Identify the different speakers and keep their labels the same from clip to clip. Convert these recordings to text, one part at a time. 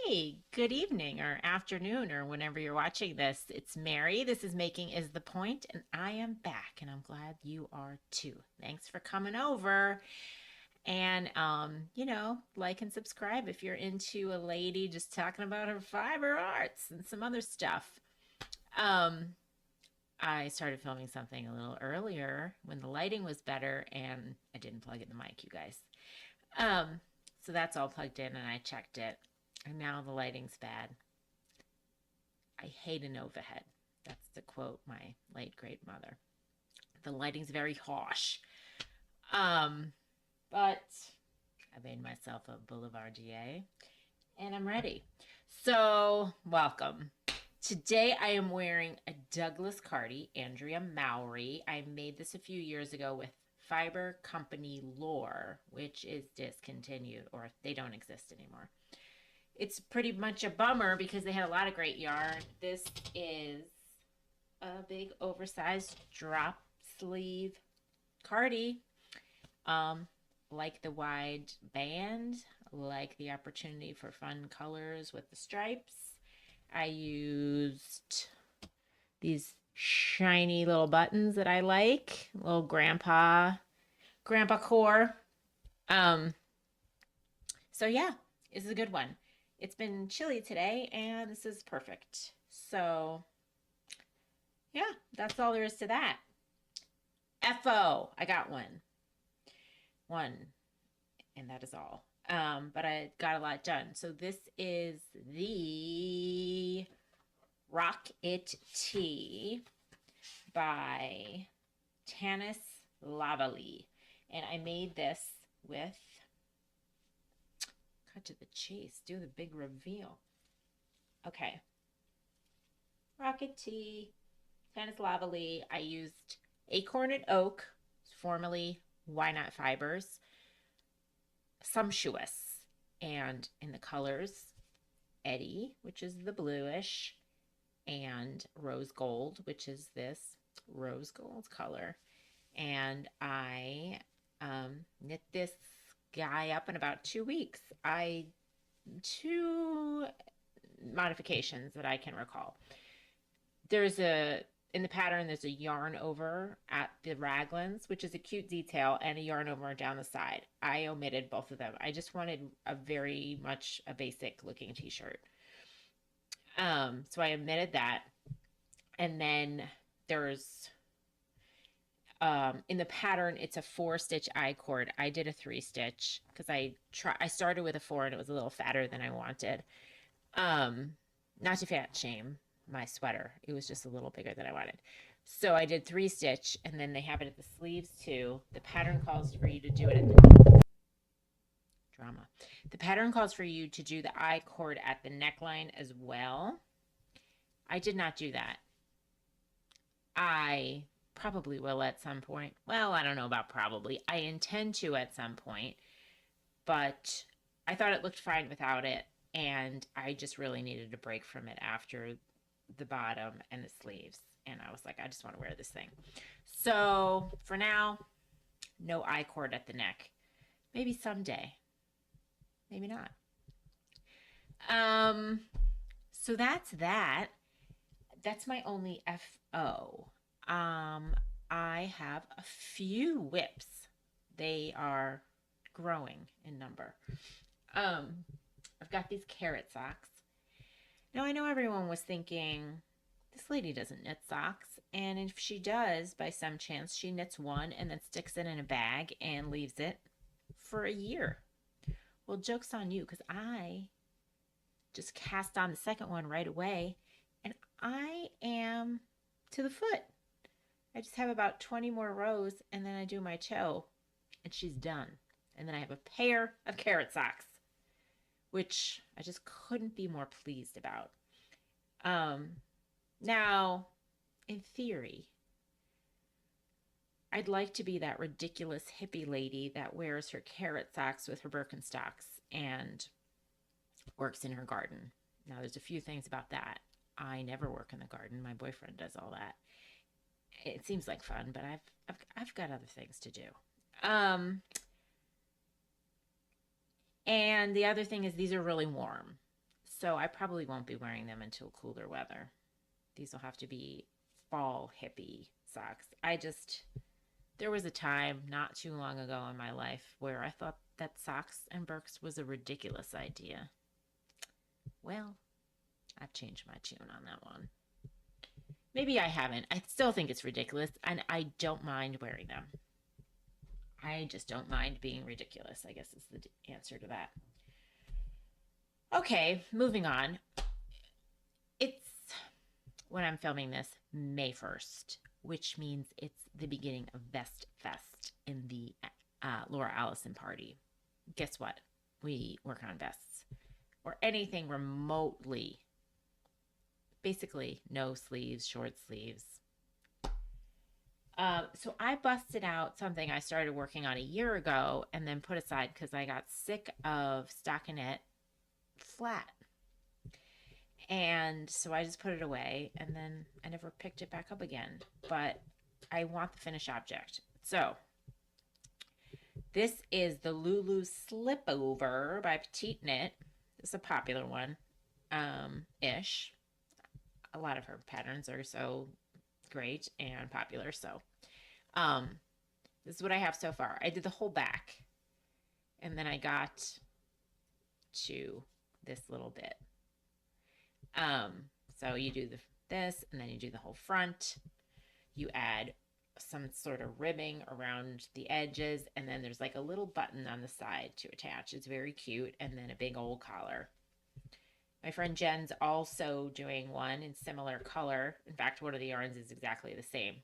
Speaker 1: Hey, good evening or afternoon or whenever you're watching this. It's Mary. This is Making is the Point, and I am back, and I'm glad you are too. Thanks for coming over. And like and subscribe if you're into a lady just talking about her fiber arts and some other stuff. Um, I started filming something a little earlier when the lighting was better, and I didn't plug in the mic, you guys. Um, so that's all plugged in, and I checked it. And now the lighting's bad. I hate an overhead. That's to quote my late great mother. The lighting's very harsh. But I made myself a boulevardier and I'm ready. So, welcome. Today I am wearing a Douglas Cardi, Andrea Mowry. I made this a few years ago with Fibre Company Lore, which is discontinued or they don't exist anymore. It's pretty much a bummer because they had a lot of great yarn. This is a big oversized drop sleeve Cardi. Like the wide band, like the opportunity for fun colors with the stripes. I used these shiny little buttons that I like, little grandpa core. So yeah, this is a good one. It's been chilly today, and this is perfect. So, yeah, that's all there is to that. FO, I got one. One, and that is all. But I got a lot done. So this is the Rock It Tee by Tee-Tanis Lavallee. And I made this with, cut to the chase, do the big reveal. Okay. Rock It Tee, Tee-Tanis Lavallee. I used Acorn and Oak, formerly Why Not Fibers, Sumptuous, and in the colors, Eddy, which is the bluish, and Rose Gold, which is this rose gold color. And I knit this guy up in about 2 weeks. Two modifications that I can recall. In the pattern, there's a yarn over at the raglans, which is a cute detail, and a yarn over down the side. I omitted both of them. I just wanted a very much a basic looking t-shirt. So I omitted that. And then there's, in the pattern, it's a 4-stitch I-cord. I did a 3-stitch because I started with a 4 and it was a little fatter than I wanted. Not to fat shame my sweater. It was just a little bigger than I wanted. So I did 3-stitch, and then they have it at the sleeves too. The pattern calls for you to do it at the drama. The pattern calls for you to do the I-cord at the neckline as well. I did not do that. I probably will at some point. Well, I don't know about probably. I intend to at some point, but I thought it looked fine without it, and I just really needed a break from it after the bottom and the sleeves. And I was like, I just want to wear this thing. So for now, no I-cord at the neck. Maybe someday. Maybe not. So that's that. That's my only FO. I have a few WIPs. They are growing in number. I've got these carrot socks. Now, I know everyone was thinking, this lady doesn't knit socks. And if she does, by some chance, she knits one and then sticks it in a bag and leaves it for a year. Well, joke's on you, because I just cast on the second one right away, and I am to the foot. I just have about 20 more rows, and then I do my toe, and she's done. And then I have a pair of carrot socks, which I just couldn't be more pleased about. Now, in theory, I'd like to be that ridiculous hippie lady that wears her carrot socks with her Birkenstocks and works in her garden. Now, there's a few things about that. I never work in the garden. My boyfriend does all that. It seems like fun, but I've got other things to do. And the other thing is these are really warm. So I probably won't be wearing them until cooler weather. These will have to be fall hippie socks. There was a time not too long ago in my life where I thought that socks and Birks was a ridiculous idea. Well, I've changed my tune on that one. Maybe I haven't. I still think it's ridiculous, and I don't mind wearing them. I just don't mind being ridiculous, I guess is the answer to that. Okay, moving on. It's, when I'm filming this, May 1st, which means it's the beginning of Vest Fest in the Laura Allison party. Guess what? We work on vests or anything remotely. Basically, no sleeves, short sleeves. So I busted out something I started working on a year ago and then put aside because I got sick of stockinette flat. And so I just put it away and then I never picked it back up again. But I want the finished object. So this is the Lulu Slipover by PetiteKnit. It's a popular one, ish. A lot of her patterns are so great and popular. So this is what I have so far. I did the whole back and then I got to this little bit. So you do this and then you do the whole front. You add some sort of ribbing around the edges and then there's like a little button on the side to attach. It's very cute, and then a big old collar. My friend Jen's also doing one in similar color. In fact, one of the yarns is exactly the same.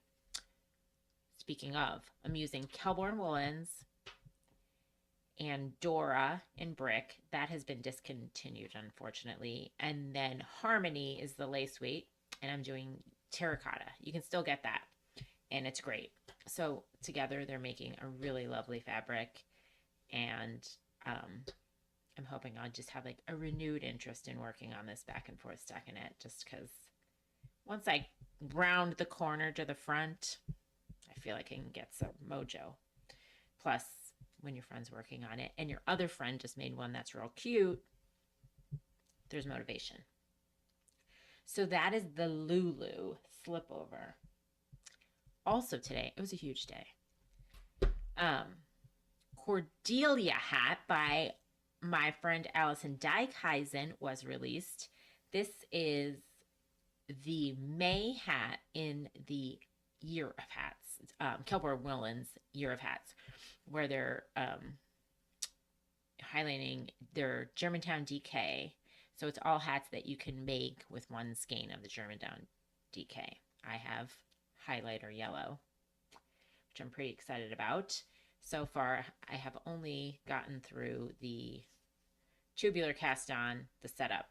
Speaker 1: Speaking of, I'm using Kelbourne Woolens, Andorra in brick. That has been discontinued, unfortunately. And then Harmony is the lace weight, and I'm doing Terracotta. You can still get that, and it's great. So together they're making a really lovely fabric, and I'm hoping I'll just have like a renewed interest in working on this back and forth stockinette, just because once I round the corner to the front, I feel like I can get some mojo. Plus, when your friend's working on it and your other friend just made one that's real cute, there's motivation. So that is the Lulu Slipover. Also today, it was a huge day. Cordelia hat by my friend Allison Dykhuisen was released. This is the May hat in the Year of Hats, Kelbourne Woolens Year of Hats, where they're highlighting their Germantown DK. So it's all hats that you can make with one skein of the Germantown DK. I have highlighter yellow, which I'm pretty excited about. So far, I have only gotten through the tubular cast on, the setup,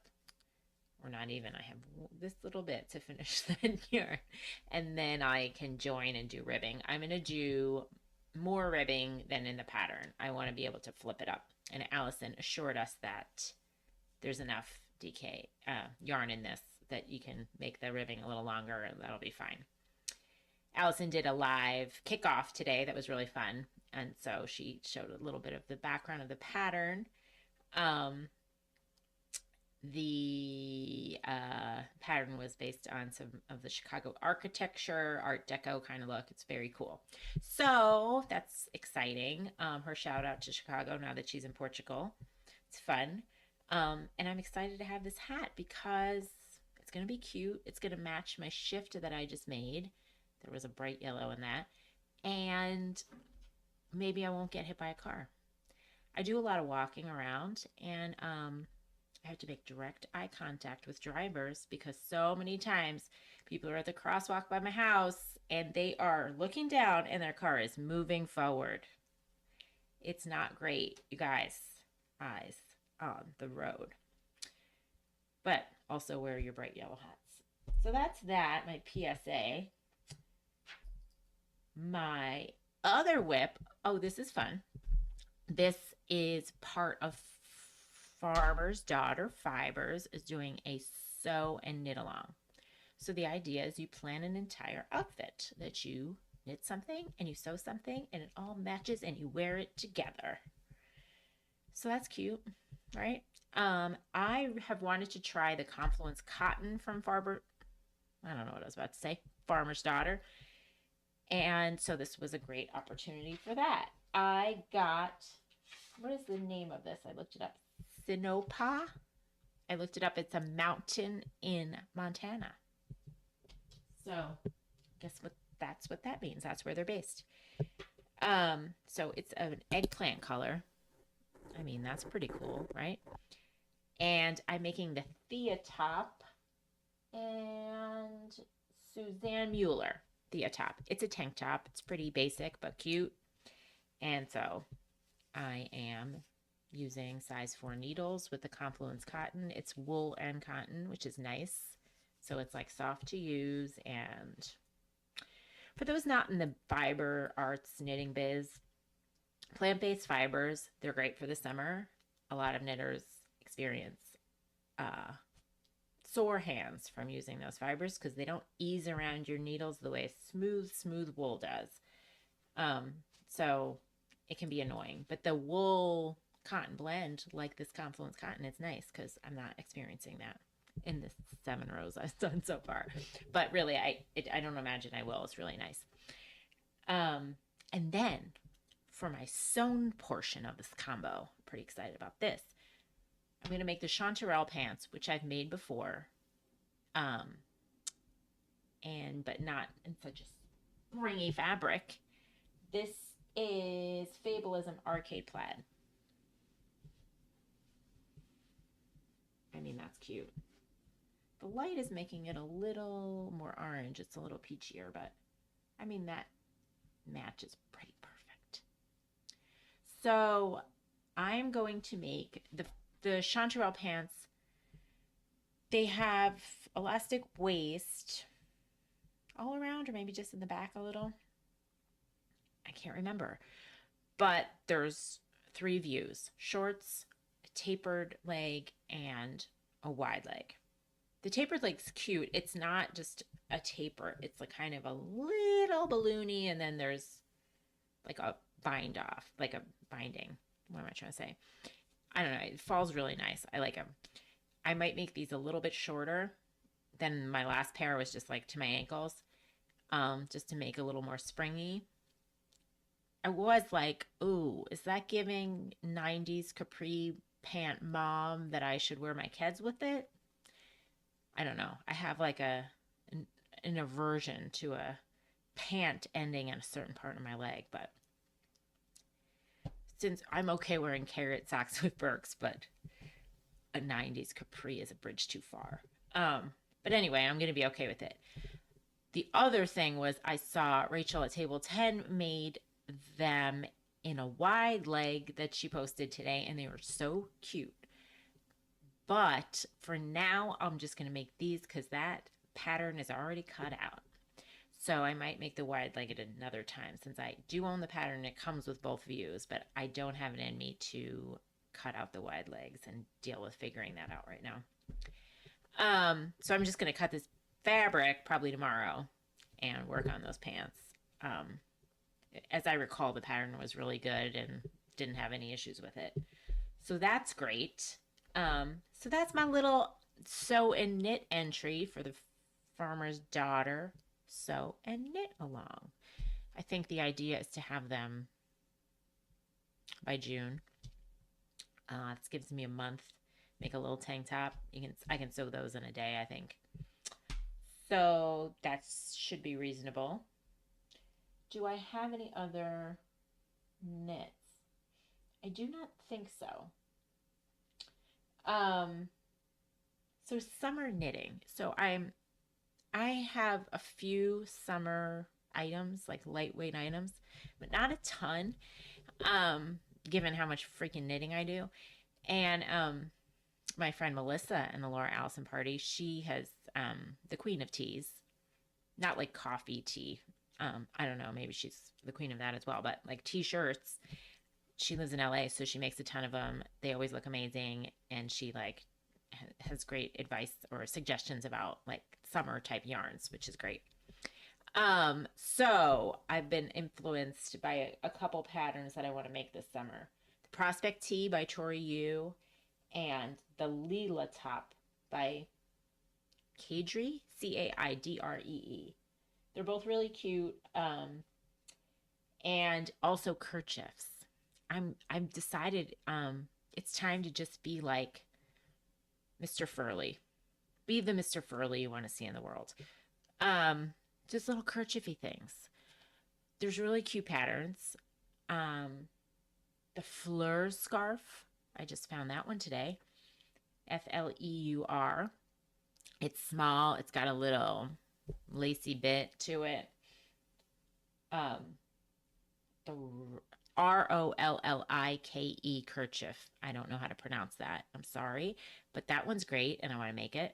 Speaker 1: or not even. I have this little bit to finish the yarn, and then I can join and do ribbing. I'm going to do more ribbing than in the pattern. I want to be able to flip it up, and Allison assured us that there's enough DK yarn in this that you can make the ribbing a little longer, and that'll be fine. Allison did a live kickoff today that was really fun, and so she showed a little bit of the background of the pattern. The pattern was based on some of the Chicago architecture, Art Deco kind of look. It's very cool. So that's exciting. Her shout out to Chicago now that she's in Portugal. It's fun. And I'm excited to have this hat because it's going to be cute. It's going to match my shift that I just made. There was a bright yellow in that. And maybe I won't get hit by a car. I do a lot of walking around, and I have to make direct eye contact with drivers because so many times people are at the crosswalk by my house and they are looking down and their car is moving forward. It's not great, you guys. Eyes on the road. But also wear your bright yellow hats. So that's that, my PSA. My other whip, oh, this is fun. This is part of Farmer's Daughter Fibres is doing a sew and knit along. So the idea is you plan an entire outfit that you knit something and you sew something and it all matches and you wear it together. So that's cute. right? I have wanted to try the Confluence cotton from Fibre. I don't know what I was about to say. Farmer's Daughter. And so this was a great opportunity for that. I got, what is the name of this? I looked it up. Sinopah. I looked it up. It's a mountain in Montana. So guess what? That's what that means. That's where they're based. So it's an eggplant color. I mean, that's pretty cool, right? And I'm making the Thea top and Suzanne Muller Thea top. It's a tank top. It's pretty basic but cute. And so I am using size 4 needles with the Confluence cotton. It's wool and cotton, which is nice. So it's like soft to use. And for those not in the fiber arts knitting biz, plant-based fibers, they're great for the summer. A lot of knitters experience sore hands from using those fibers because they don't ease around your needles the way smooth wool does. So it can be annoying. But the wool cotton blend, like this Confluence cotton, it's nice because I'm not experiencing that in the 7 rows I've done so far. But really, I don't imagine I will. It's really nice. And then for my sewn portion of this combo, I'm pretty excited about this. I'm going to make the chanterelle pants, which I've made before, but not in such a springy fabric. This is Fabulism Arcade Plaid. I mean, that's cute. The light is making it a little more orange. It's a little peachier, but I mean, that matches pretty perfect. So I'm going to make the chanterelle pants. They have elastic waist all around, or maybe just in the back a little. I can't remember. But there's 3 views: shorts, a tapered leg, and a wide leg. The tapered leg's cute. It's not just a taper. It's like kind of a little balloony, and then there's like a bind off, like a binding. What am I trying to say? I don't know. It falls really nice. I like them. I might make these a little bit shorter than my last pair was just like to my ankles, just to make a little more springy. I was like, ooh, is that giving 90s capri pant mom that I should wear my kids with it? I don't know. I have like an aversion to a pant ending in a certain part of my leg, but since I'm okay wearing carrot socks with Birks, but a 90s capri is a bridge too far. But anyway, I'm going to be okay with it. The other thing was I saw Rachel at Table 10 made them in a wide leg that she posted today, and they were so cute. But for now, I'm just going to make these because that pattern is already cut out. So I might make the wide leg at another time since I do own the pattern. It comes with both views, but I don't have it in me to cut out the wide legs and deal with figuring that out right now. So I'm just going to cut this fabric probably tomorrow and work on those pants. As I recall, the pattern was really good and didn't have any issues with it. So that's great. So that's my little sew and knit entry for the farmer's daughter sew and knit along. I think the idea is to have them by June. This gives me a month. Make a little tank top. I can sew those in a day, I think. So that should be reasonable. Do I have any other knits? I do not think so. So summer knitting. So I have a few summer items, like lightweight items, but not a ton, given how much freaking knitting I do. And my friend Melissa and the Laura Allison party, she has the queen of teas, not like coffee tea. I don't know, maybe she's the queen of that as well, but like t-shirts. She lives in LA, so she makes a ton of them. They always look amazing, and she like has great advice or suggestions about like summer type yarns, which is great. So I've been influenced by a couple patterns that I want to make this summer. The Prospect Tee by Tori Yu and the Leela top by Cadre, Caidree. They're both really cute. And also kerchiefs. I'm decided it's time to just be like Mr. Furley. Be the Mr. Furley you want to see in the world. Just little kerchiefy things. There's really cute patterns. The Fleur Scarf. I just found that one today. Fleur. It's small. It's got a little lacy bit to it. The Rollike kerchief. I don't know how to pronounce that. I'm sorry, but that one's great, and I want to make it.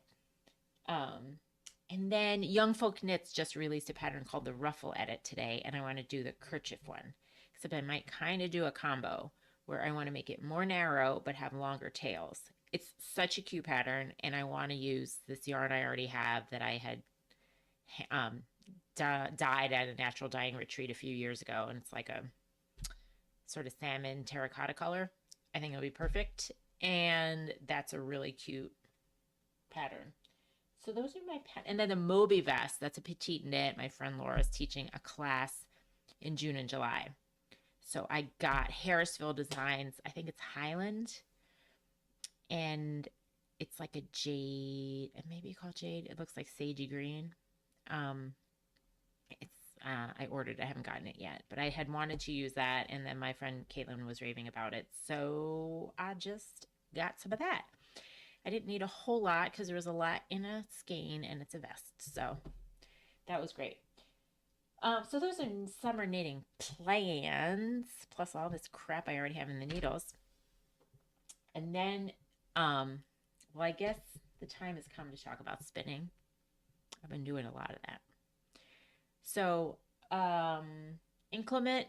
Speaker 1: And then Young Folk Knits just released a pattern called the Ruffle Edit today, and I want to do the kerchief one. Except I might kind of do a combo where I want to make it more narrow but have longer tails. It's such a cute pattern, and I want to use this yarn I already have that I had dyed at a natural dyeing retreat a few years ago, and it's like a sort of salmon terracotta color. I think it'll be perfect, and that's a really cute pattern. So those are my and then the Moby vest, that's a PetiteKnit. My friend Laura is teaching a class in June and July. So I got Harrisville Designs, I think it's Highland, and it's like a jade, maybe called jade. It looks like sagey green. I ordered it. I haven't gotten it yet, but I had wanted to use that, and then my friend Caitlin was raving about it, so I just got some of that. I didn't need a whole lot because there was a lot in a skein, and it's a vest, so that was great. So those are summer knitting plans, plus all this crap I already have in the needles. And then, well, I guess the time has come to talk about spinning. I've been doing a lot of that. So, inclement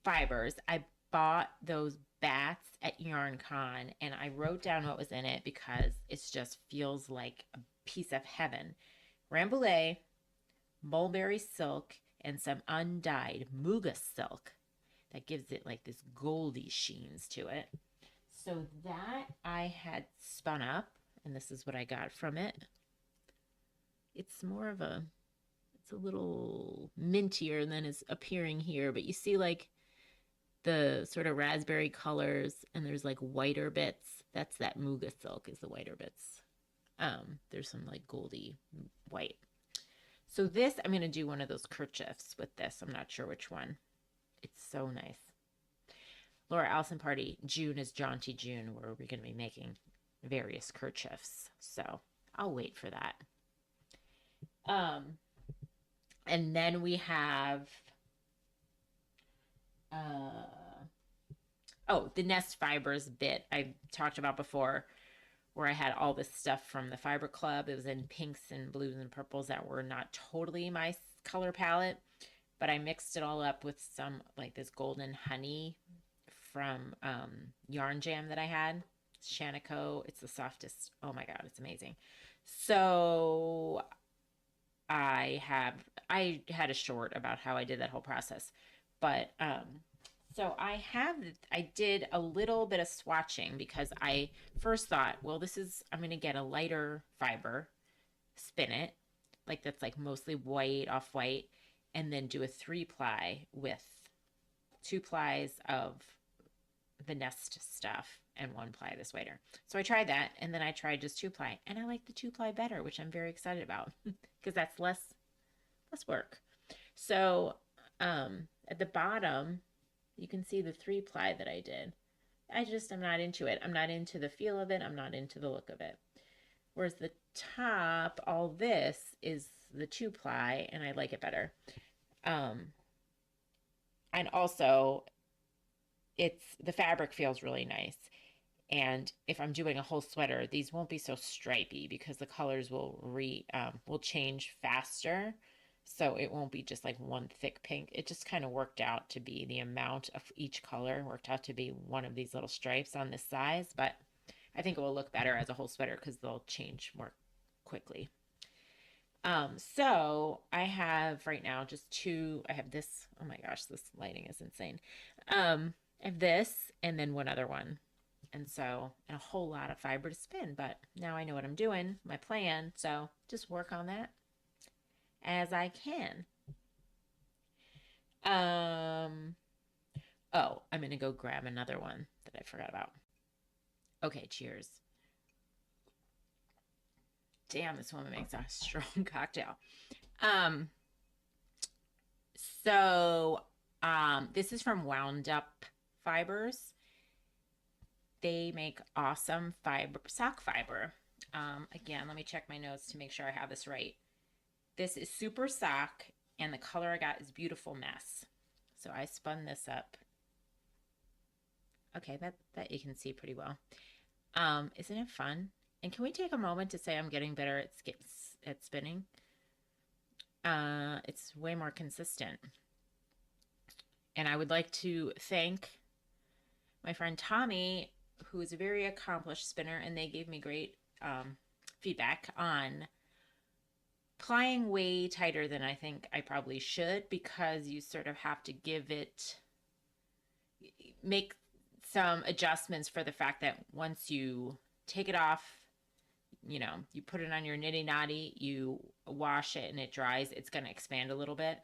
Speaker 1: fibers. I bought those bats at YarnCon, and I wrote down what was in it because it just feels like a piece of heaven. Rambouillet, mulberry silk, and some undyed Muga silk that gives it like this goldy sheens to it. So that I had spun up, and this is what I got from it. It's more of a, it's a little mintier than is appearing here, but you see like the sort of raspberry colors, and there's like whiter bits. That's that Muga silk is the whiter bits. There's some like goldy white. So this, I'm going to do one of those kerchiefs with this. I'm not sure which one. It's so nice. Laura Allison Party, June is Jaunty June, where we're going to be making various kerchiefs. So I'll wait for that. And then we have, the Nest Fibers bit I talked about before, where I had all this stuff from the Fibre Club. It was in pinks and blues and purples that were not totally my color palette, but I mixed it all up with some like this golden honey from Yarn Jam that I had. Shanico. It's the softest. Oh my God, it's amazing. So I had a short about how I did that whole process, but so I did a little bit of swatching because I first thought, well, I'm going to get a lighter fiber, spin it, like that's like mostly white, off white, and then do a 3-ply with 2 plies of the Nest stuff and 1 ply this whiter. So I tried that, and then I tried just 2-ply, and I like the 2-ply better, which I'm very excited about because that's less work. So at the bottom, you can see the 3-ply that I did. I'm not into it. I'm not into the feel of it. I'm not into the look of it. Whereas the top, all this is the 2-ply, and I like it better. And also, the fabric feels really nice. And if I'm doing a whole sweater, these won't be so stripy because the colors will change faster. So it won't be just like one thick pink. It just kind of worked out to be the amount of each color worked out to be one of these little stripes on this size. But I think it will look better as a whole sweater because they'll change more quickly. So I have right now just 2. I have this. Oh my gosh, this lighting is insane. I have this and then one other one. And so, and a whole lot of fiber to spin, but now I know what I'm doing, my plan, so just work on that as I can. Oh, I'm gonna go grab another one that I forgot about. Okay, cheers. Damn, this woman makes a strong cocktail. Um, so this is from Wound Up Fibers. They make awesome fiber, sock fiber. Again, let me check my notes to make sure I have this right. This is super sock, and the color I got is Beautiful Mess. So I spun this up. Okay, that you can see pretty well. Isn't it fun? And can we take a moment to say I'm getting better at spinning? It's way more consistent. And I would like to thank my friend Tommy, who is a very accomplished spinner, and they gave me great feedback on plying way tighter than I think I probably should, because you sort of have to make some adjustments for the fact that once you take it off, you put it on your nitty knotty, you wash it and it dries, it's going to expand a little bit.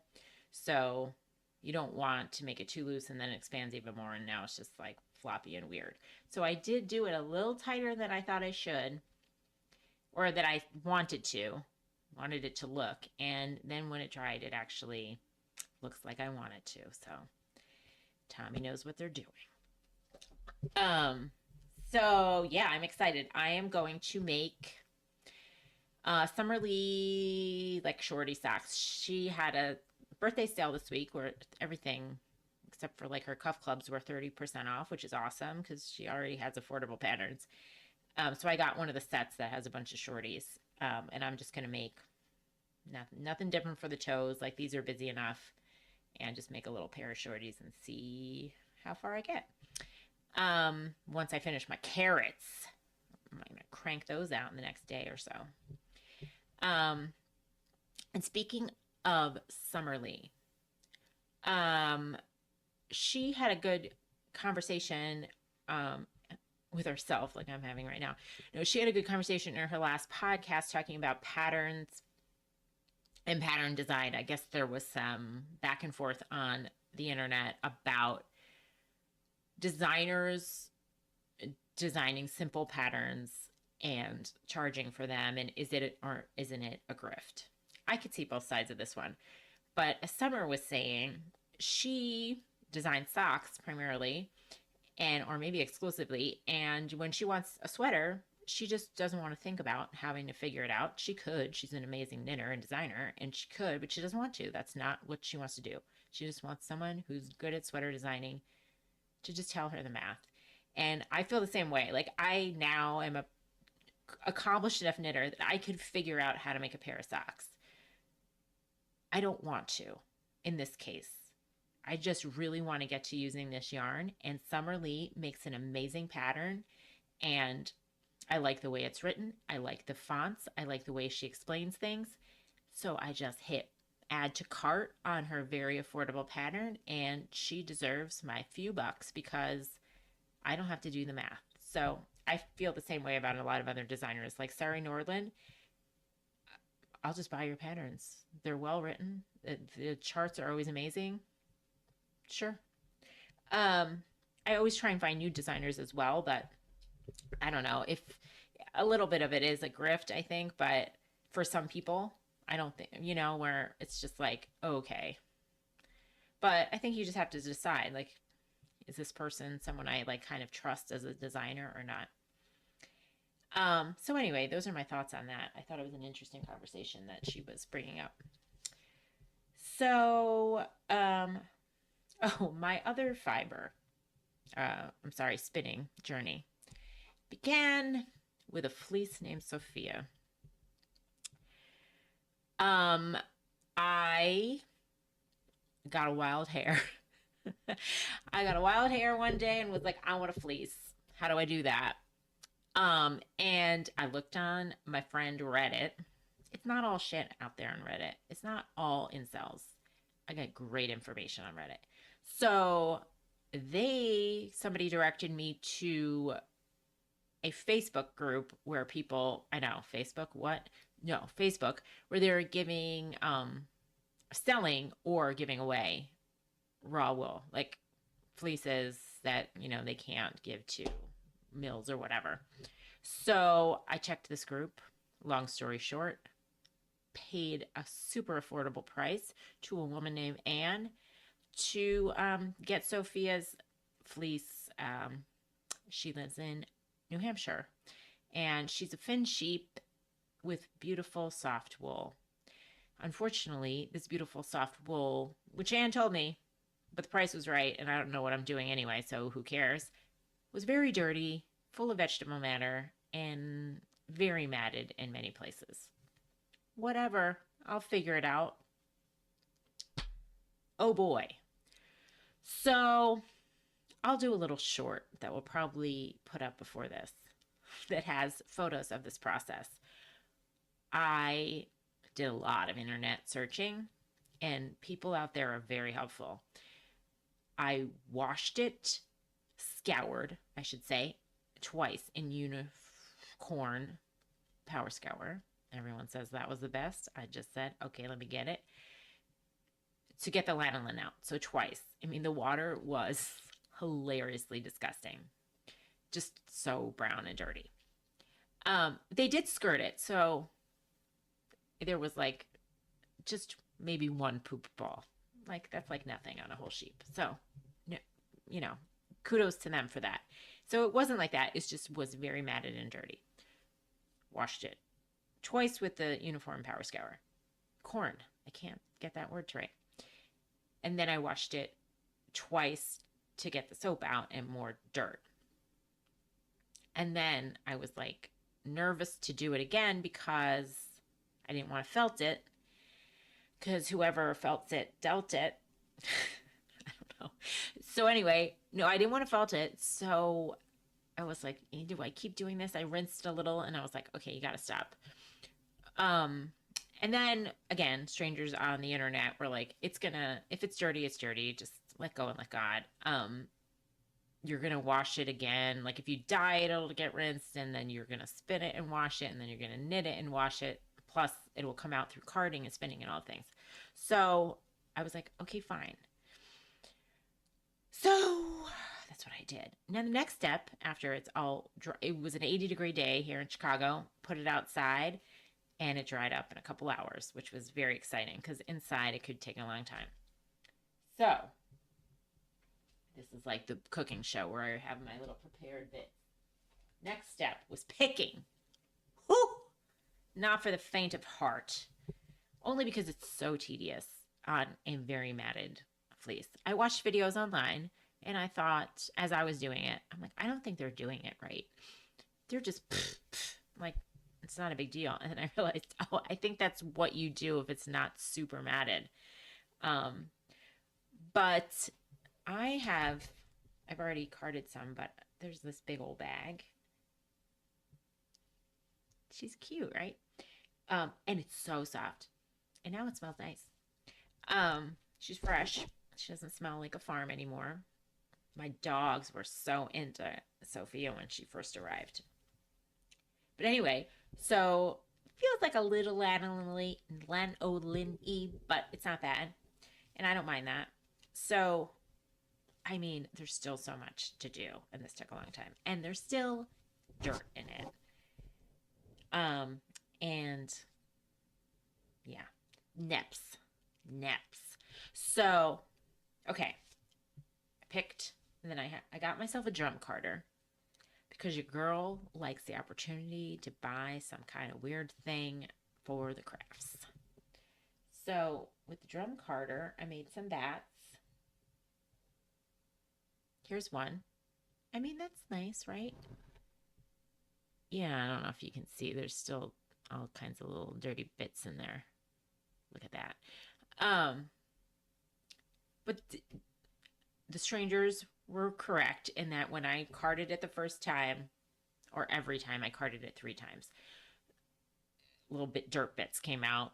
Speaker 1: So you don't want to make it too loose and then it expands even more, and now it's just like floppy and weird. So I did do it a little tighter than I thought I should, or that I wanted it to look. And then when it dried, it actually looks like I want it to. So Tommy knows what they're doing. So yeah, I'm excited. I am going to make Summerlee like shorty socks. She had a birthday sale this week where everything except for like her cuff clubs were 30% off, which is awesome because she already has affordable patterns. So I got one of the sets that has a bunch of shorties, and I'm just gonna make nothing different for the toes. Like, these are busy enough, and just make a little pair of shorties and see how far I get. Once I finish my carrots, I'm gonna crank those out in the next day or so. And speaking of Summerlee, she had a good conversation with herself, like I'm having right now. No, she had a good conversation in her last podcast talking about patterns and pattern design. I guess there was some back and forth on the internet about designers designing simple patterns and charging for them, and is it or isn't it a grift? I could see both sides of this one, but as Summer was saying, she designs socks primarily, and or maybe exclusively, and when she wants a sweater, she just doesn't want to think about having to figure it out. She could. She's an amazing knitter and designer, and she could, but she doesn't want to. That's not what she wants to do. She just wants someone who's good at sweater designing to just tell her the math. And I feel the same way. Like, I now am a accomplished enough knitter that I could figure out how to make a pair of socks. I don't want to in this case. I just really want to get to using this yarn, and Summerlee makes an amazing pattern, and I like the way it's written. I like the fonts. I like the way she explains things. So I just hit add to cart on her very affordable pattern, and she deserves my few bucks because I don't have to do the math. So I feel the same way about a lot of other designers. Like Sari Nordland, I'll just buy your patterns. They're well written. The charts are always amazing. Sure. I always try and find new designers as well, but I don't know if a little bit of it is a grift, I think, but for some people, I don't think, where it's just like, okay. But I think you just have to decide, like, is this person someone I like kind of trust as a designer or not? So anyway, those are my thoughts on that. I thought it was an interesting conversation that she was bringing up. So, my other spinning journey began with a fleece named Sophia. I got a wild hair. I got a wild hair one day and was like, I want a fleece. How do I do that? And I looked on my friend Reddit. It's not all shit out there on Reddit. It's not all incels. I got great information on Reddit. So somebody directed me to a Facebook group where people, I know, Facebook, what? No, Facebook, where they're giving, selling or giving away raw wool, like fleeces that, they can't give to mills or whatever. So I checked this group. Long story short, paid a super affordable price to a woman named Anne to get Sophia's fleece. She lives in New Hampshire, and she's a Finn sheep with beautiful soft wool. Unfortunately, this beautiful soft wool, which Anne told me, but the price was right, and I don't know what I'm doing anyway, so who cares, was very dirty, full of vegetable matter, and very matted in many places. Whatever, I'll figure it out. Oh boy. So I'll do a little short that we'll probably put up before this that has photos of this process. I did a lot of internet searching, and people out there are very helpful. I washed it, scoured, I should say, twice in Unicorn Power Scour. Everyone says that was the best. I just said, okay, let me get it. To get the lanolin out. So twice. I mean, the water was hilariously disgusting. Just so brown and dirty. They did skirt it. So there was like just maybe one poop ball. Like that's like nothing on a whole sheep. So, kudos to them for that. So it wasn't like that. It just was very matted and dirty. Washed it twice with the Uniform Power Scour. Corn. I can't get that word right. And then I washed it twice to get the soap out and more dirt. And then I was like nervous to do it again because I didn't want to felt it. Because whoever felt it dealt it. I don't know. So anyway, no, I didn't want to felt it. So I was like, do I keep doing this? I rinsed a little and I was like, okay, you got to stop. And then again, strangers on the internet were like, if it's dirty, it's dirty. Just let go and let God. You're going to wash it again. Like if you dye it, it'll get rinsed, and then you're going to spin it and wash it, and then you're going to knit it and wash it. Plus it will come out through carding and spinning and all things. So I was like, okay, fine. So that's what I did. Now the next step after it's all dry, it was an 80-degree day here in Chicago, put it outside, and it dried up in a couple hours, which was very exciting because inside it could take a long time. So this is like the cooking show where I have my little prepared bit. Next step was picking. Whew! Not for the faint of heart. Only because it's so tedious on a very matted fleece. I watched videos online and I thought, as I was doing it, I'm like, I don't think they're doing it right. They're just like, it's not a big deal. And then I realized, oh, I think that's what you do if it's not super matted. But I've already carded some, but there's this big old bag. She's cute, right? And it's so soft. And now it smells nice. She's fresh. She doesn't smell like a farm anymore. My dogs were so into Sophia when she first arrived. But anyway, so feels like a little lanolin-y, but it's not bad. And I don't mind that. So, I mean, there's still so much to do, and this took a long time. And there's still dirt in it. And yeah, neps. So, okay, I picked, and then I got myself a drum carder because your girl likes the opportunity to buy some kind of weird thing for the crafts. So with the drum carder, I made some bats. Here's one. I mean, that's nice, right? Yeah, I don't know if you can see. There's still all kinds of little dirty bits in there. Look at that. But the strangers were correct in that when I carded it the first time, or every time I carded it 3 times, little dirt bits came out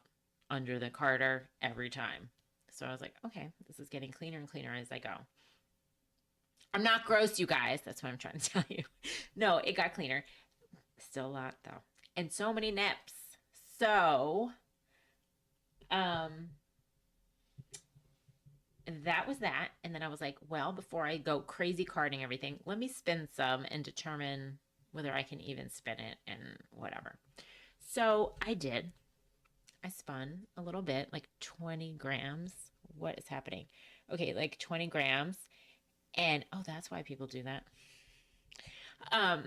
Speaker 1: under the carder every time. So I was like, okay, this is getting cleaner and cleaner as I go. I'm not gross, you guys. That's what I'm trying to tell you. No, it got cleaner. Still a lot though. And so many nips. So, um, that was that. And then I was like, well, before I go crazy carding everything, let me spin some and determine whether I can even spin it and whatever. So I did. I spun a little bit, like 20 grams. What is happening? Okay, like 20 grams. And oh, that's why people do that. Um,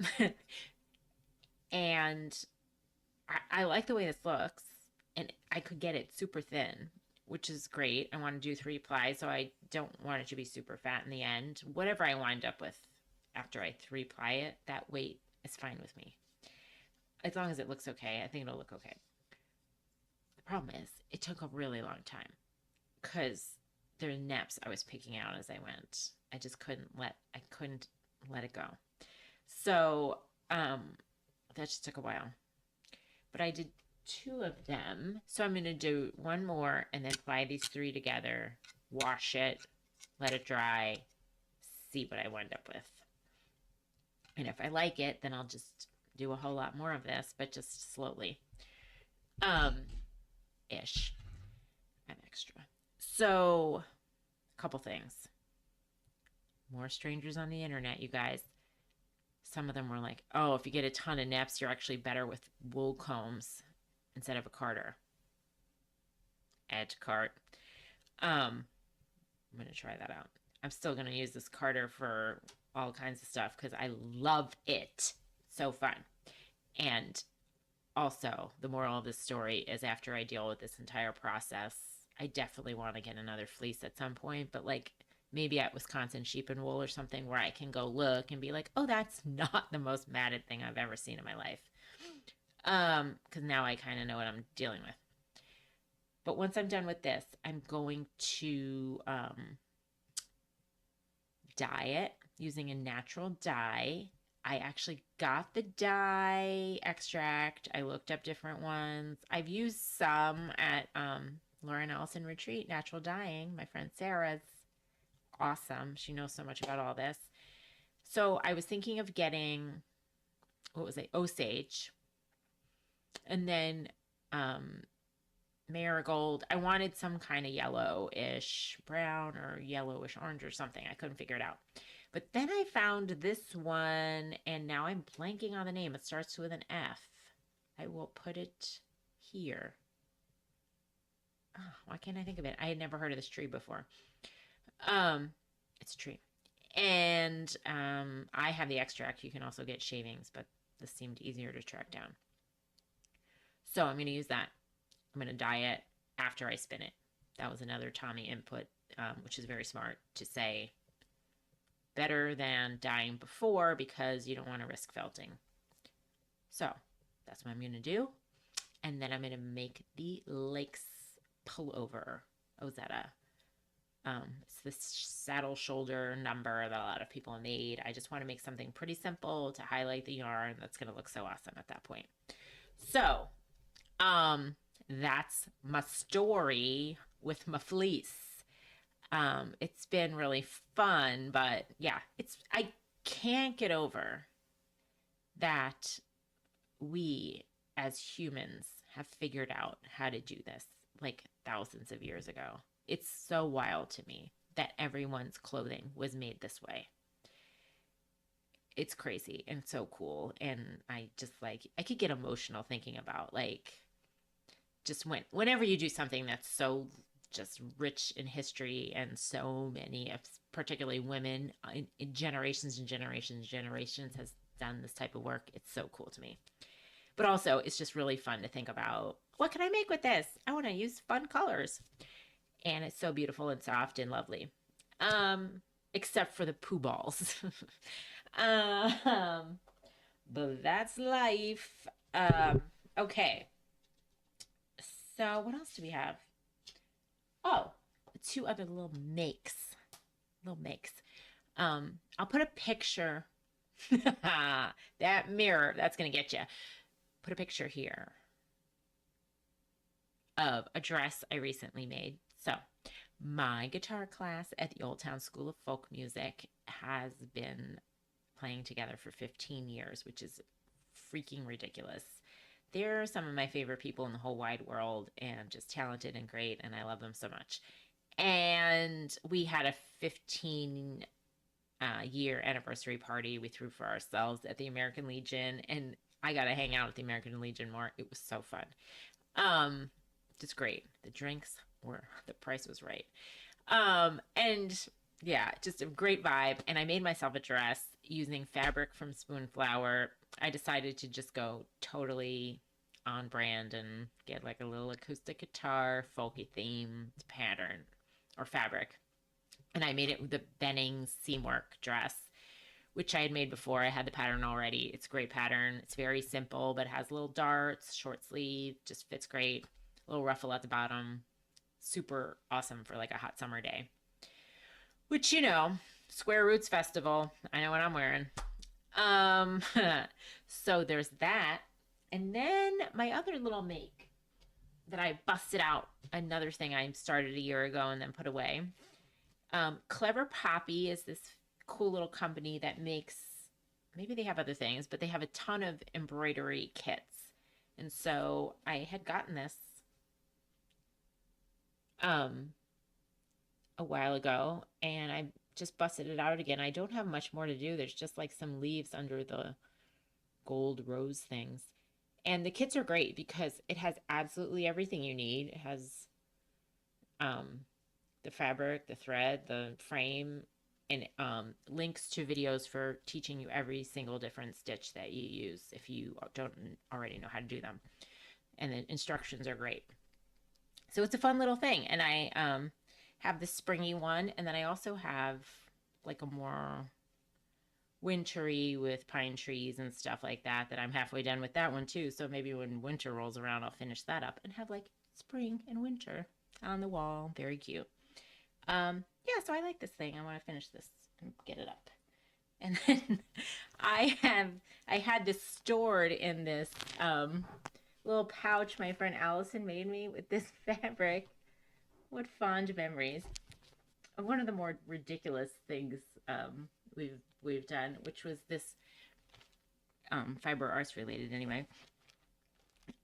Speaker 1: and I like the way this looks. And I could get it super thin, which is great. I want to do 3-ply, so I don't want it to be super fat in the end. Whatever I wind up with after I 3-ply it, that weight is fine with me. As long as it looks okay, I think it'll look okay. The problem is, it took a really long time because there are nips I was picking out as I went. I just couldn't let it go. So that just took a while. But I did 2 of them. So I'm going to do one more and then ply these 3 together, wash it, let it dry, see what I wind up with. And if I like it, then I'll just do a whole lot more of this, but just slowly. Ish. I'm extra. So, a couple things. More strangers on the internet, you guys. Some of them were like, oh, if you get a ton of nips, you're actually better with wool combs instead of a carder. Add to cart. I'm going to try that out. I'm still going to use this carder for all kinds of stuff because I love it. So fun. And also, the moral of this story is after I deal with this entire process, I definitely want to get another fleece at some point, but like maybe at Wisconsin Sheep and Wool or something where I can go look and be like, oh, that's not the most matted thing I've ever seen in my life. Because now I kind of know what I'm dealing with. But once I'm done with this, I'm going to dye it using a natural dye. I actually got the dye extract. I looked up different ones. I've used some at Lauren Ellison Retreat, Natural Dyeing. My friend Sarah's awesome. She knows so much about all this. So I was thinking of getting, what was it, Osage. And then marigold. I wanted some kind of yellowish brown or yellowish orange or something. I couldn't figure it out. But then I found this one, and now I'm blanking on the name. It starts with an F. I will put it here. Oh, why can't I think of it? I had never heard of this tree before. It's a tree. And I have the extract. You can also get shavings, but this seemed easier to track down. So I'm going to use that. I'm going to dye it after I spin it. That was another Tommy input, which is very smart to say better than dyeing before because you don't want to risk felting. So that's what I'm going to do. And then I'm going to make the Lakes pullover. Oh, is that it's this saddle shoulder number that a lot of people have made. I just want to make something pretty simple to highlight the yarn that's going to look so awesome at that point. So, that's my story with my fleece. It's been really fun, but yeah, I can't get over that we as humans have figured out how to do this like thousands of years ago. It's so wild to me that everyone's clothing was made this way. It's crazy and so cool. And I just like, I could get emotional thinking about like, just whenever you do something that's so just rich in history and so many of particularly women in generations and generations and generations has done this type of work. It's so cool to me. But also it's just really fun to think about, what can I make with this? I want to use fun colors. And it's so beautiful and soft and lovely. Except for the poo balls. But that's life. Okay. So what else do we have? Oh, 2 other little makes. I'll put a picture. That mirror, that's going to get you. Put a picture here of a dress I recently made. So, my guitar class at the Old Town School of Folk Music has been playing together for 15 years, which is freaking ridiculous. They're some of my favorite people in the whole wide world and just talented and great, and I love them so much. And we had a 15 year anniversary party we threw for ourselves at the American Legion, and I got to hang out at the American Legion more. It was so fun. Just great. The drinks were, the price was right. And yeah, just a great vibe. And I made myself a dress using fabric from Spoonflower. I decided to just go totally on brand and get like a little acoustic guitar, folky theme pattern or fabric. And I made it with the Benning seamwork dress, which I had made before. I had the pattern already. It's a great pattern. It's very simple, but has little darts, short sleeve, just fits great. A little ruffle at the bottom. Super awesome for like a hot summer day. Which, you know, Square Roots Festival. I know what I'm wearing. So there's that. And then my other little make that I busted out, another thing I started a year ago and then put away. Clever Poppy is this cool little company that makes, maybe they have other things, but they have a ton of embroidery kits. And so I had gotten this a while ago, and I just busted it out again. I don't have much more to do. There's just like some leaves under the gold rose things. And the kits are great because it has absolutely everything you need. It has the fabric, the thread, the frame, and links to videos for teaching you every single different stitch that you use if you don't already know how to do them. And the instructions are great. So it's a fun little thing. And I have the springy one, and then I also have like a more wintry with pine trees and stuff like that I'm halfway done with that one too. So maybe when winter rolls around, I'll finish that up and have like spring and winter on the wall. Very cute. Yeah, so I like this thing. I want to finish this and get it up. And then I had this stored in this little pouch my friend Allison made me with this fabric. What fond memories. One of the more ridiculous things we've done, which was this Fibre Arts related anyway.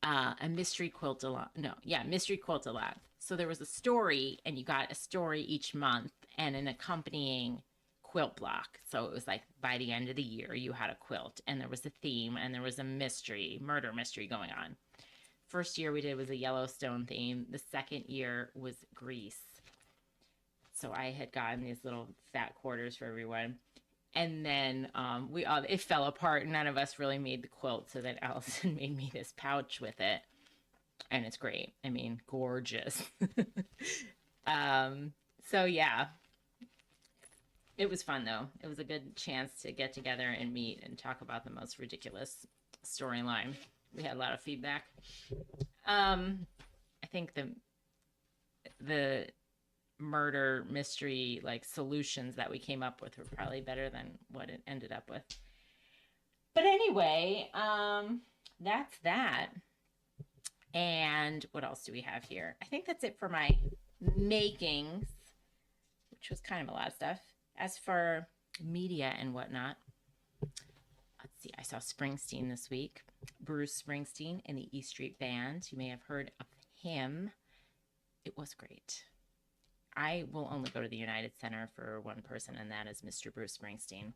Speaker 1: A mystery quilt a lot. No, yeah, mystery quilt a lot. So there was a story, and you got a story each month and an accompanying quilt block. So it was like by the end of the year, you had a quilt, and there was a theme, and there was a mystery, murder mystery going on. First year we did was a Yellowstone theme. The second year was Greece. So I had gotten these little fat quarters for everyone. And then it fell apart. None of us really made the quilt, so then Allison made me this pouch with it. And it's great. I mean, gorgeous. So yeah, it was fun though. It was a good chance to get together and meet and talk about the most ridiculous storyline. We had a lot of feedback. I think the murder mystery like solutions that we came up with were probably better than what it ended up with. But anyway, that's that. And what else do we have here? I think that's it for my makings, which was kind of a lot of stuff. As for media and whatnot, let's see, I saw Springsteen this week. Bruce Springsteen and the E Street Band. You may have heard of him. It was great. I will only go to the United Center for one person, and that is Mr. Bruce Springsteen.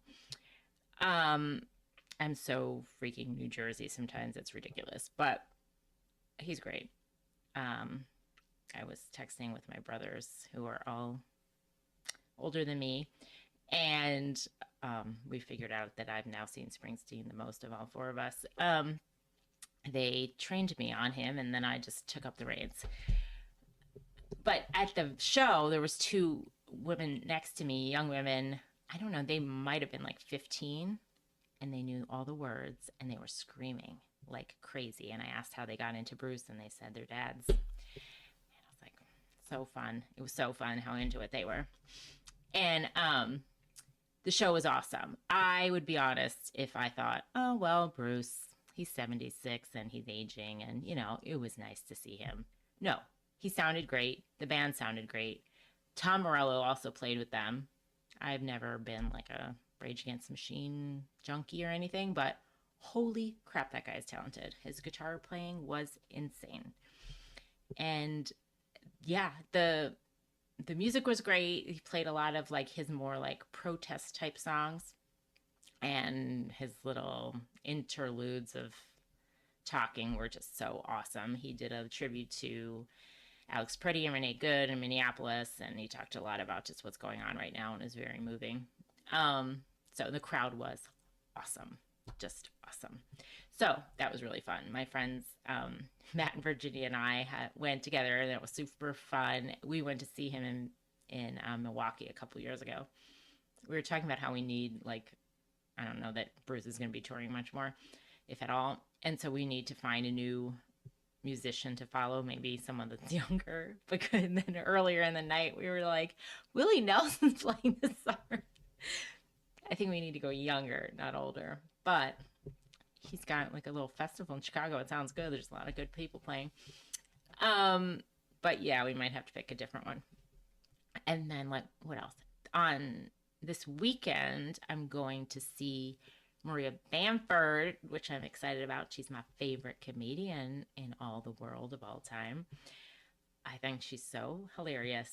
Speaker 1: I'm so freaking New Jersey sometimes, it's ridiculous, but he's great. I was texting with my brothers who are all older than me, and we figured out that I've now seen Springsteen the most of all four of us. They trained me on him, and then I just took up the reins. But at the show, there was two women next to me, young women. I don't know, they might have been like 15, and they knew all the words, and they were screaming like crazy. And I asked how they got into Bruce, and they said their dads. And I was like, so fun. It was so fun how into it they were. And the show was awesome. I would be honest if I thought, oh, well, Bruce, he's 76 and he's aging, and, you know, it was nice to see him. No. He sounded great. The band sounded great. Tom Morello also played with them. I've never been like a Rage Against the Machine junkie or anything, but holy crap, that guy is talented. His guitar playing was insane. And yeah, the music was great. He played a lot of like his more like protest type songs, and his little interludes of talking were just so awesome. He did a tribute to Alex Pretty and Renee Good in Minneapolis, and he talked a lot about just what's going on right now, and it was very moving. So the crowd was awesome, just awesome. So that was really fun. My friends Matt and Virginia and I went together, and it was super fun. We went to see him in Milwaukee a couple years ago. We were talking about how we need, like, I don't know that Bruce is going to be touring much more, if at all, and so we need to find a new musician to follow, maybe someone that's younger. But then earlier in the night, we were like, Willie Nelson's playing this summer. I think we need to go younger, not older. But he's got like a little festival in Chicago. It sounds good. There's a lot of good people playing. But yeah, we might have to pick a different one. And then like, what else? On this weekend, I'm going to see Maria Bamford, which I'm excited about. She's my favorite comedian in all the world of all time. I think she's so hilarious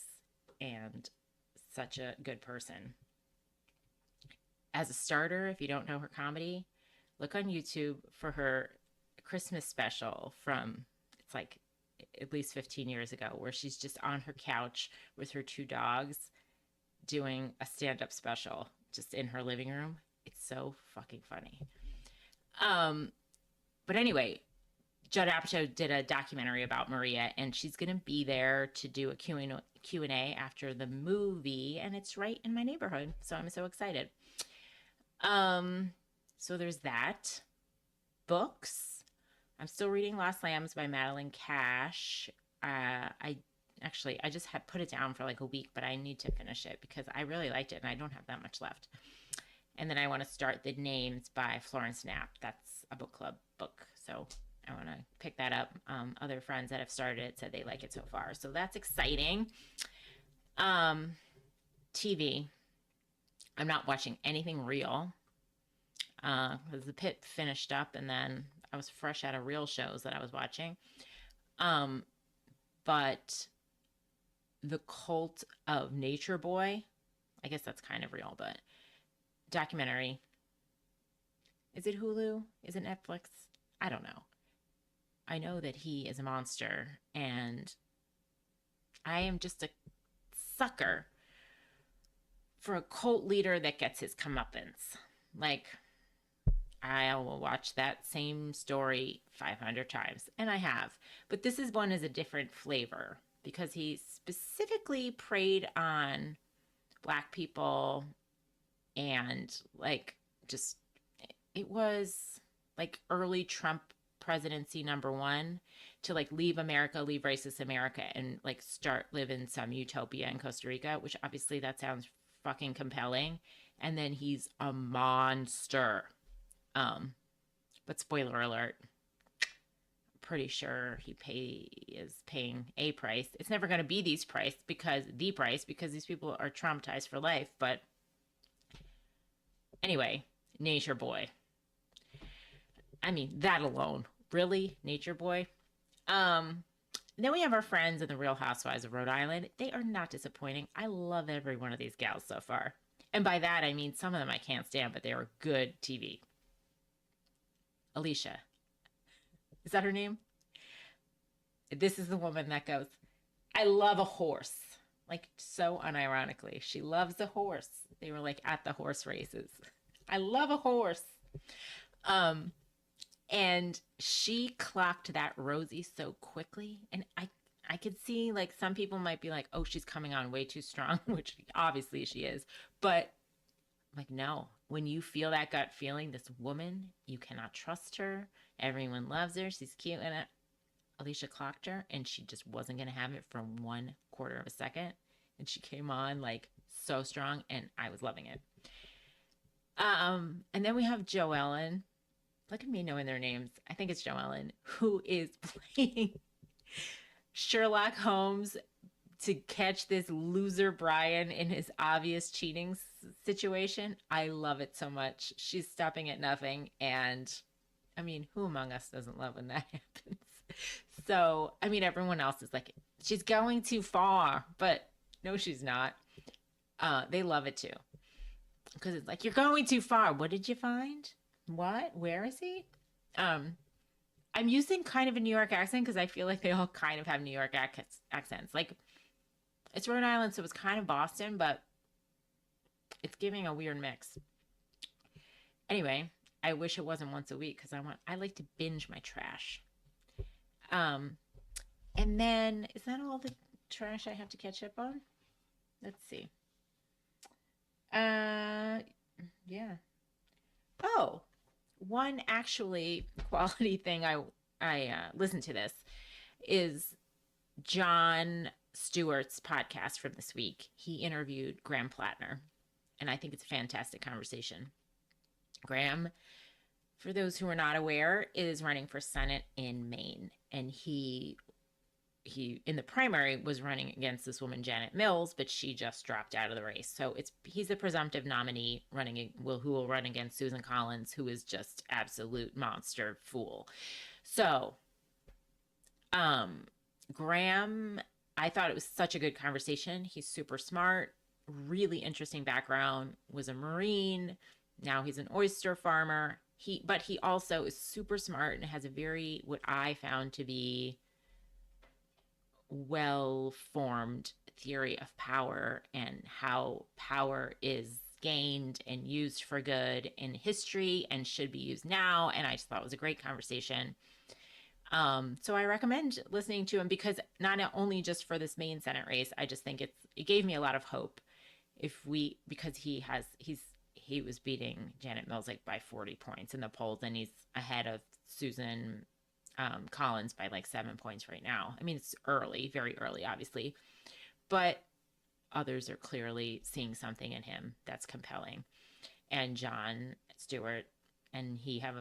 Speaker 1: and such a good person. As a starter, if you don't know her comedy, look on YouTube for her Christmas special from, it's like at least 15 years ago, where she's just on her couch with her two dogs doing a stand-up special just in her living room. It's so fucking funny. But anyway, Judd Apatow did a documentary about Maria, and she's going to be there to do a Q&A after the movie, and it's right in my neighborhood, so I'm so excited. So there's that. Books. I'm still reading Lost Lambs by Madeline Cash. I just had put it down for like a week, but I need to finish it because I really liked it and I don't have that much left. And then I want to start The Names by Florence Knapp. That's a book club book, so I want to pick that up. Other friends that have started it said they like it so far, so that's exciting. TV. I'm not watching anything real because The Pit finished up, and then I was fresh out of real shows that I was watching. But The Cult of Nature Boy, I guess that's kind of real, but documentary. Is it Hulu? Is it Netflix? I don't know. I know that he is a monster, and I am just a sucker for a cult leader that gets his comeuppance. Like, I will watch that same story 500 times, and I have. But this one is a different flavor because he specifically preyed on Black people, and like, just, it was like early Trump presidency #1 to like leave America, leave racist America, and like start living some utopia in Costa Rica, which obviously that sounds fucking compelling. And then he's a monster. But spoiler alert, pretty sure he is paying a price. It's never going to be the price because these people are traumatized for life. But anyway, Nature Boy. I mean, that alone, really, Nature Boy. Then we have our friends in the Real Housewives of Rhode Island. They are not disappointing. I love every one of these gals so far. And by that, I mean some of them I can't stand, but they are good TV. Alicia. Is that her name? This is the woman that goes, I love a horse. Like, so unironically. She loves a horse. They were like at the horse races. I love a horse. And she clocked that Rosie so quickly. And I could see like some people might be like, oh, she's coming on way too strong, which obviously she is. But like, no, when you feel that gut feeling, this woman, you cannot trust her. Everyone loves her. She's cute. And Alicia clocked her, and she just wasn't going to have it for 1/4 of a second. And she came on like so strong, and I was loving it. And then we have Joellen. Look at me knowing their names. I think it's Joellen, who is playing Sherlock Holmes to catch this loser Brian in his obvious cheating situation. I love it so much. She's stopping at nothing. And I mean, who among us doesn't love when that happens? So, I mean, everyone else is like, she's going too far, but no, she's not. They love it too. Because it's like, you're going too far. What did you find? What? Where is he? I'm using kind of a New York accent because I feel like they all kind of have New York accents. Like, it's Rhode Island, so it's kind of Boston, but it's giving a weird mix. Anyway, I wish it wasn't once a week because I like to binge my trash. And then, is that all the trash I have to catch up on? Let's see. Yeah. Oh, one actually quality thing I listened to this is John Stewart's podcast from this week. He interviewed Graham Plattner, and I think it's a fantastic conversation. Graham, for those who are not aware, is running for Senate in Maine, and he in the primary was running against this woman Janet Mills, but she just dropped out of the race. So he's the presumptive nominee who will run against Susan Collins, who is just absolute monster fool. So Graham, I thought it was such a good conversation. He's super smart, really interesting background, was a Marine, now he's an oyster farmer. But he also is super smart and has a very, what I found to be, well-formed theory of power and how power is gained and used for good in history and should be used now. And I just thought it was a great conversation. So I recommend listening to him because not only just for this Maine Senate race, I just think it gave me a lot of hope because he was beating Janet Mills like by 40 points in the polls, and he's ahead of Susan Collins by like 7 points right now. I mean, it's early, very early, obviously, but others are clearly seeing something in him that's compelling. And John Stewart and he have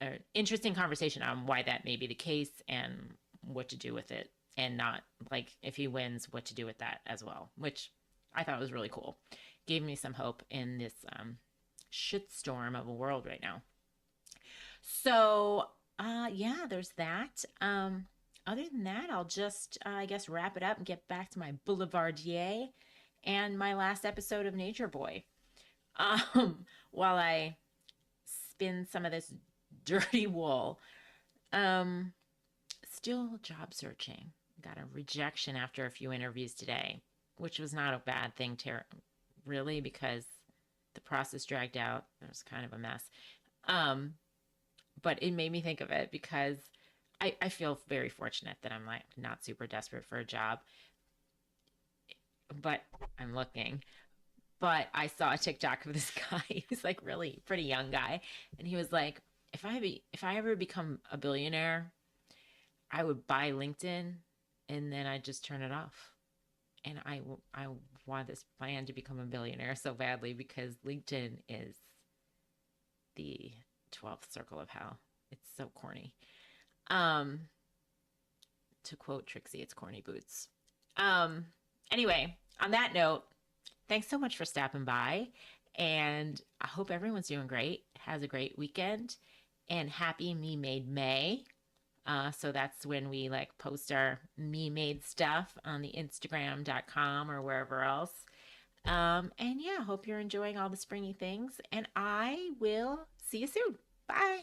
Speaker 1: an interesting conversation on why that may be the case and what to do with it, and not like if he wins, what to do with that as well, which I thought was really cool. Gave me some hope in this shitstorm of a world right now. So yeah, there's that. Other than that, I'll just, I guess, wrap it up and get back to my boulevardier and my last episode of Nature Boy. While I spin some of this dirty wool. Still job searching. Got a rejection after a few interviews today, which was not a bad thing, really, because the process dragged out. It was kind of a mess. But it made me think of it because I feel very fortunate that I'm like not super desperate for a job, but I'm looking. But I saw a TikTok of this guy. He's like really pretty young guy, and he was like, if I ever become a billionaire, I would buy LinkedIn, and then I'd just turn it off. And I want this plan to become a billionaire so badly because LinkedIn is the 12th circle of hell. It's so corny. To quote Trixie, it's corny boots. Anyway, on that note, thanks so much for stopping by. And I hope everyone's doing great, has a great weekend, and happy Me Made May. So that's when we like post our Me Made stuff on the Instagram.com or wherever else. And yeah, hope you're enjoying all the springy things. And I will see you soon. Bye.